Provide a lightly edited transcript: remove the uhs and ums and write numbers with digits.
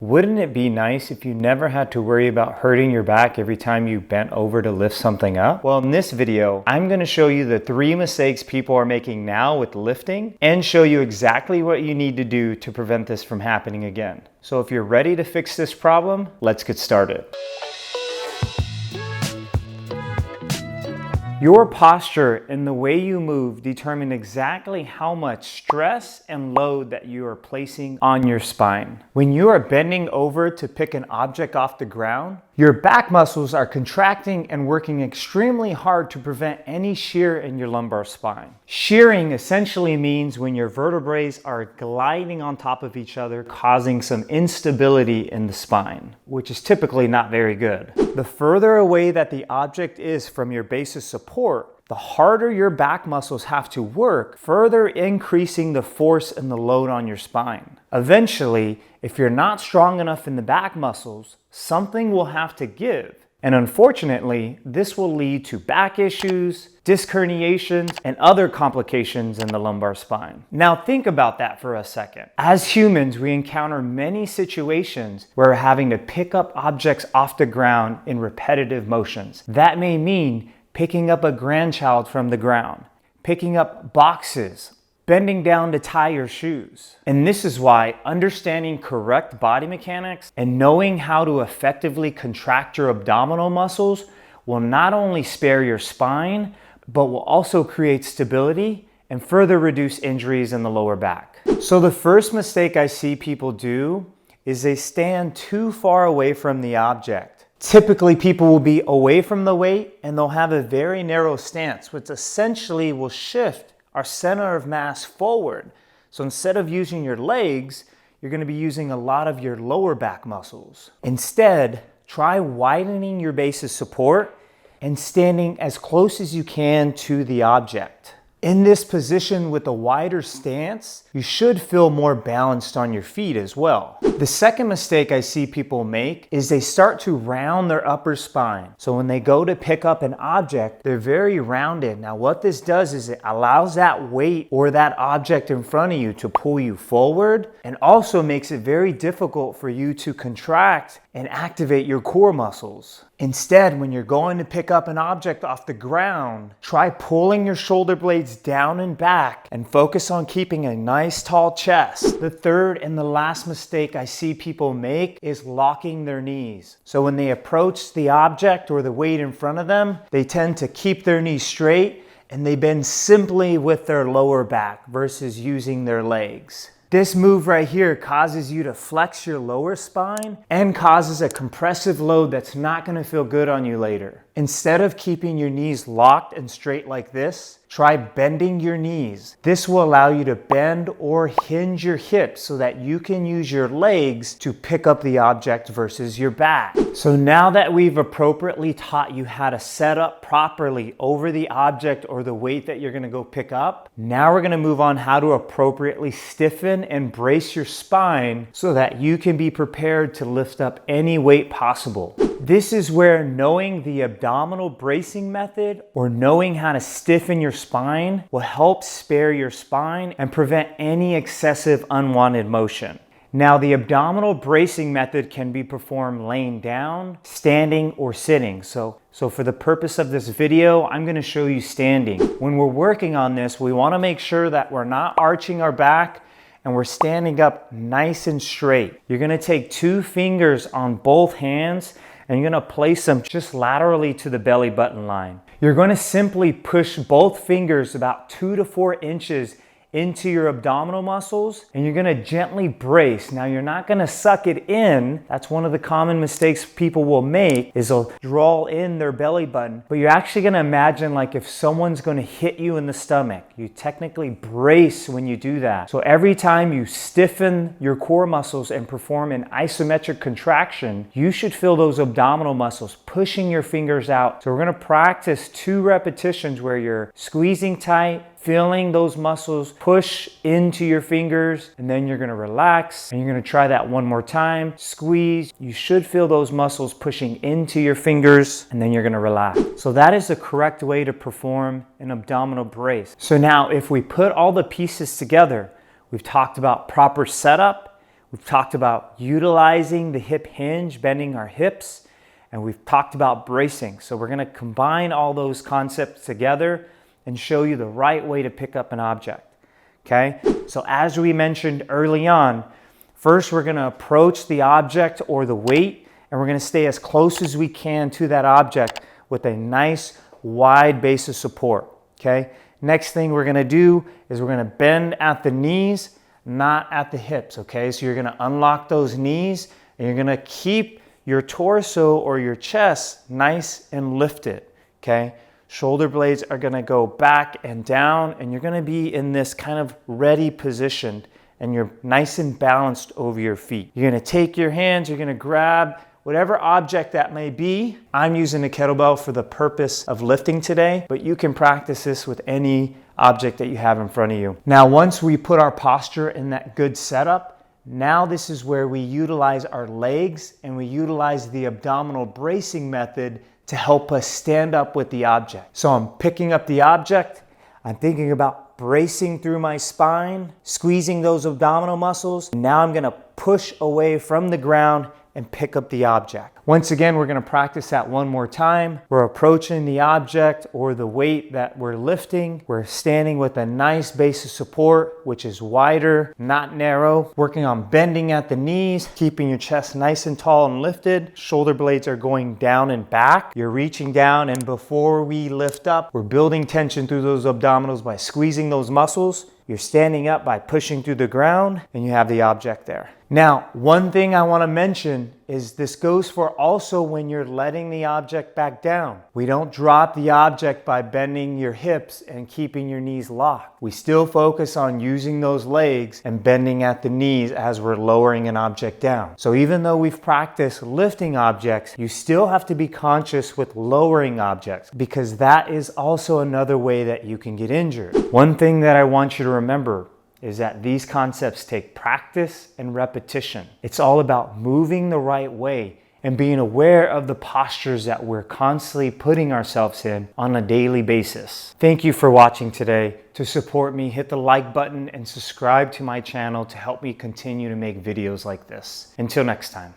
Wouldn't it be nice if you never had to worry about hurting your back every time you bent over to lift something up? Well, in this video, I'm going to show you the 3 mistakes people are making now with lifting and show you exactly what you need to do to prevent this from happening again. So if you're ready to fix this problem, let's get started. Your posture and the way you move determine exactly how much stress and load that you are placing on your spine. When you are bending over to pick an object off the ground, your back muscles are contracting and working extremely hard to prevent any shear in your lumbar spine. Shearing essentially means when your vertebrae are gliding on top of each other, causing some instability in the spine, which is typically not very good. The further away that the object is from your base of support, the harder your back muscles have to work, further increasing the force and the load on your spine. Eventually, if you're not strong enough in the back muscles, something will have to give. And unfortunately, this will lead to back issues, disc herniations, and other complications in the lumbar spine. Now think about that for a second. As humans, we encounter many situations where we're having to pick up objects off the ground in repetitive motions. That may mean picking up a grandchild from the ground, picking up boxes, bending down to tie your shoes. And this is why understanding correct body mechanics and knowing how to effectively contract your abdominal muscles will not only spare your spine, but will also create stability and further reduce injuries in the lower back. So the first mistake I see people do is they stand too far away from the object. Typically, people will be away from the weight and they'll have a very narrow stance, which essentially will shift our center of mass forward. So instead of using your legs, you're going to be using a lot of your lower back muscles. Instead, try widening your base of support and standing as close as you can to the object. In this position with a wider stance, you should feel more balanced on your feet as well. The second mistake I see people make is they start to round their upper spine. So when they go to pick up an object, they're very rounded. Now what this does is it allows that weight or that object in front of you to pull you forward, and also makes it very difficult for you to contract and activate your core muscles. Instead, when you're going to pick up an object off the ground, try pulling your shoulder blades down and back and focus on keeping a nice tall chest. The third and the last mistake I see people make is locking their knees. So when they approach the object or the weight in front of them, they tend to keep their knees straight and they bend simply with their lower back versus using their legs. This move right here causes you to flex your lower spine and causes a compressive load that's not going to feel good on you later. Instead of keeping your knees locked and straight like this, try bending your knees. This will allow you to bend or hinge your hips so that you can use your legs to pick up the object versus your back. So now that we've appropriately taught you how to set up properly over the object or the weight that you're going to go pick up, now we're going to move on how to appropriately stiffen and brace your spine so that you can be prepared to lift up any weight possible. This is where knowing the abdominal bracing method or knowing how to stiffen your spine will help spare your spine and prevent any excessive unwanted motion. Now, the abdominal bracing method can be performed laying down, standing, or sitting. So for the purpose of this video, I'm going to show you standing. When we're working on this, we want to make sure that we're not arching our back and we're standing up nice and straight. You're going to take 2 fingers on both hands and you're going to place them just laterally to the belly button line. You're going to simply push both fingers about 2 to 4 inches into your abdominal muscles, and you're going to gently brace. Now you're not going to suck it in. That's one of the common mistakes people will make, is they'll draw in their belly button, but you're actually going to imagine like if someone's going to hit you in the stomach. You technically brace when you do that. So every time you stiffen your core muscles and perform an isometric contraction, you should feel those abdominal muscles pushing your fingers out. So we're going to practice 2 repetitions where you're squeezing tight, feeling those muscles push into your fingers, and then you're going to relax and you're going to try that one more time. Squeeze. You should feel those muscles pushing into your fingers, and then you're going to relax. So that is the correct way to perform an abdominal brace. So now if we put all the pieces together, we've talked about proper setup, We've talked about utilizing the hip hinge, bending our hips, and we've talked about bracing. So we're going to combine all those concepts together and show you the right way to pick up an object. Okay? So as we mentioned early on, first we're going to approach the object or the weight, and we're going to stay as close as we can to that object with a nice wide base of support. Okay? Next thing we're going to do is we're going to bend at the knees, not at the hips. Okay? So you're going to unlock those knees, and you're going to keep your torso or your chest nice and lifted. Okay? Shoulder blades are going to go back and down, and you're going to be in this kind of ready position, and you're nice and balanced over your feet. You're going to take your hands, you're going to grab whatever object that may be. I'm using a kettlebell for the purpose of lifting today, but you can practice this with any object that you have in front of you. Now, once we put our posture in that good setup, now this is where we utilize our legs and we utilize the abdominal bracing method to help us stand up with the object. So I'm picking up the object, I'm thinking about bracing through my spine, squeezing those abdominal muscles. Now I'm gonna push away from the ground and pick up the object. Once again, we're going to practice that one more time. We're approaching the object or the weight that we're lifting. We're standing with a nice base of support, which is wider, not narrow. Working on bending at the knees, keeping your chest nice and tall and lifted. Shoulder blades are going down and back. You're reaching down, and before we lift up, we're building tension through those abdominals by squeezing those muscles. You're standing up by pushing through the ground, and you have the object there. Now, one thing I want to mention is this goes for also when you're letting the object back down. We don't drop the object by bending your hips and keeping your knees locked. We still focus on using those legs and bending at the knees as we're lowering an object down. So even though we've practiced lifting objects, you still have to be conscious with lowering objects, because that is also another way that you can get injured. One thing that I want you to remember is that these concepts take practice and repetition. It's all about moving the right way and being aware of the postures that we're constantly putting ourselves in on a daily basis. Thank you for watching today. To support me, hit the like button and subscribe to my channel to help me continue to make videos like this. Until next time.